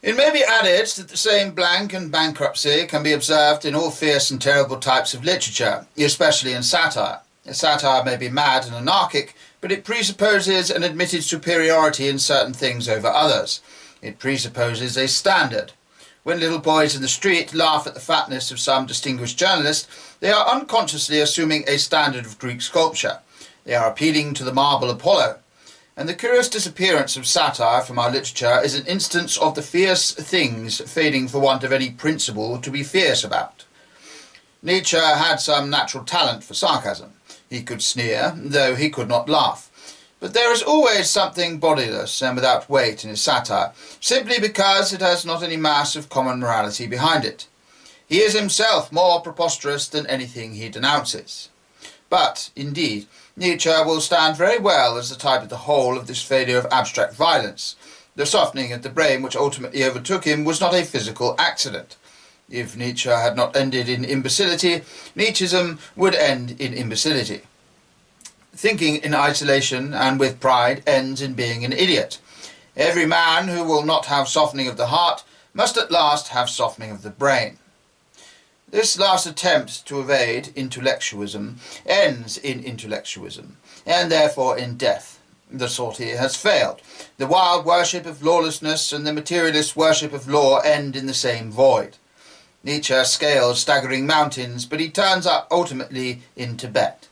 It may be added that the same blank and bankruptcy can be observed in all fierce and terrible types of literature, especially in satire. Satire may be mad and anarchic, but it presupposes an admitted superiority in certain things over others. It presupposes a standard. When little boys in the street laugh at the fatness of some distinguished journalist, they are unconsciously assuming a standard of Greek sculpture. They are appealing to the marble Apollo. And the curious disappearance of satire from our literature is an instance of the fierce things fading for want of any principle to be fierce about. Nietzsche had some natural talent for sarcasm. He could sneer, though he could not laugh. But there is always something bodiless and without weight in his satire, simply because it has not any mass of common morality behind it. He is himself more preposterous than anything he denounces. But, indeed, Nietzsche will stand very well as the type of the whole of this failure of abstract violence. The softening of the brain which ultimately overtook him was not a physical accident. If Nietzsche had not ended in imbecility, Nietzscheism would end in imbecility. Thinking in isolation and with pride ends in being an idiot. Every man who will not have softening of the heart must at last have softening of the brain. This last attempt to evade intellectualism ends in intellectualism, and therefore in death. The sortie has failed. The wild worship of lawlessness and the materialist worship of law end in the same void. Nietzsche scales staggering mountains, but he turns up ultimately in Tibet.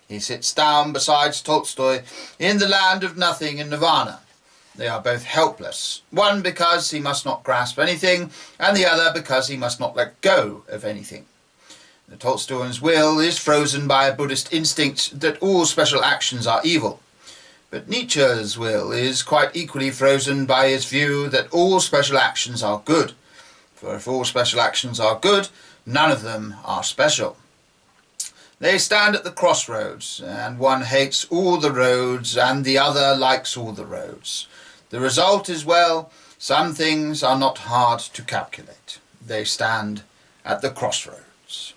He sits down beside Tolstoy in the land of nothing and nirvana. They are both helpless, one because he must not grasp anything, and the other because he must not let go of anything. The Tolstoyan's will is frozen by a Buddhist instinct that all special actions are evil. But Nietzsche's will is quite equally frozen by his view that all special actions are good. For if all special actions are good, none of them are special. They stand at the crossroads, and one hates all the roads, and the other likes all the roads. The result is, well, some things are not hard to calculate. They stand at the crossroads.